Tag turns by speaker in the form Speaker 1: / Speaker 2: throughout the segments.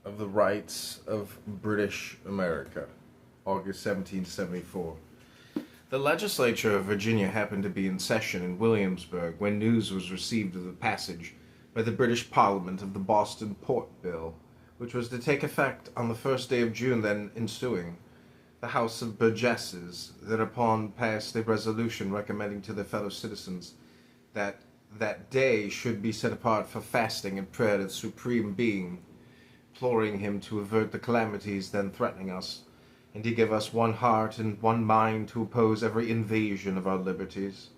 Speaker 1: of the Rights of British America, August 1774. The legislature of Virginia happened to be in session in Williamsburg when news was received of the passage by the British Parliament of the Boston Port Bill, which was to take effect on the first day of June then ensuing. The House of Burgesses thereupon passed a resolution recommending to their fellow citizens that that day should be set apart for fasting and prayer to the Supreme Being, imploring him to avert the calamities then threatening us, and to give us one heart and one mind to oppose every invasion of our liberties.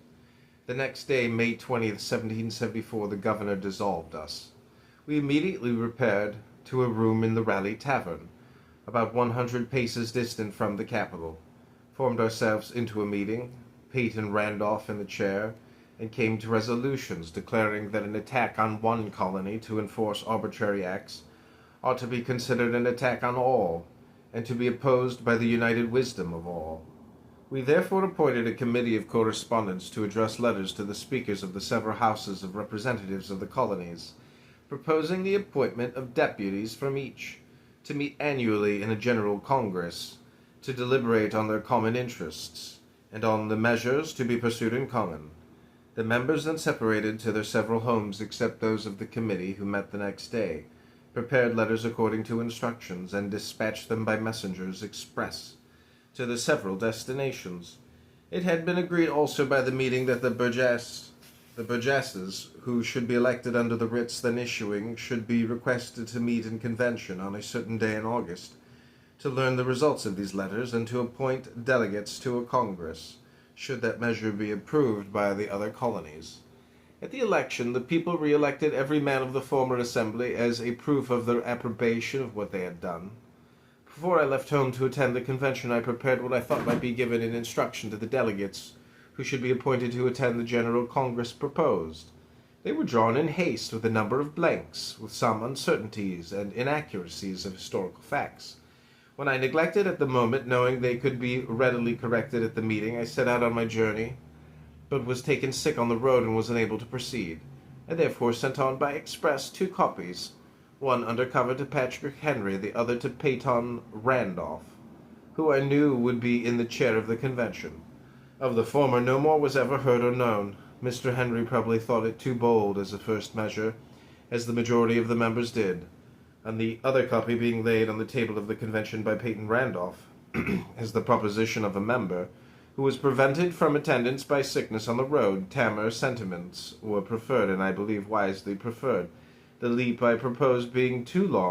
Speaker 1: The next day, May 20th, 1774, the governor dissolved us. We immediately repaired to a room in the Raleigh Tavern, about 100 paces distant from the Capitol, formed ourselves into a meeting, Peyton Randolph in the chair, and came to resolutions declaring that an attack on one colony to enforce arbitrary acts ought to be considered an attack on all, and to be opposed by the united wisdom of all. We therefore appointed a committee of correspondence to address letters to the speakers of the several houses of representatives of the colonies, proposing the appointment of deputies from each, to meet annually in a general congress, to deliberate on their common interests, and on the measures to be pursued in common. The members then separated to their several homes, except those of the committee, who met the next day, prepared letters according to instructions, and dispatched them by messengers express to the several destinations. It had been agreed also by the meeting that the burgesses, who should be elected under the writs then issuing, should be requested to meet in convention on a certain day in August, to learn the results of these letters, and to appoint delegates to a congress, should that measure be approved by the other colonies. At the election, the people re-elected every man of the former assembly as a proof of their approbation of what they had done. Before I left home to attend the convention, I prepared what I thought might be given in instruction to the delegates, who should be appointed to attend the General Congress proposed. They were drawn in haste with a number of blanks, with some uncertainties and inaccuracies of historical facts. When I neglected at the moment, knowing they could be readily corrected at the meeting, I set out on my journey, but was taken sick on the road and was unable to proceed. I therefore sent on by express 2 copies, one under cover to Patrick Henry, the other to Peyton Randolph, who I knew would be in the chair of the convention. Of the former no more was ever heard or known. Mr. Henry probably thought it too bold as a first measure, as the majority of the members did, and the other copy being laid on the table of the convention by Peyton Randolph, as the proposition of a member, who was prevented from attendance by sickness on the road. Tamer sentiments were preferred, and I believe wisely preferred, the leap I proposed being too long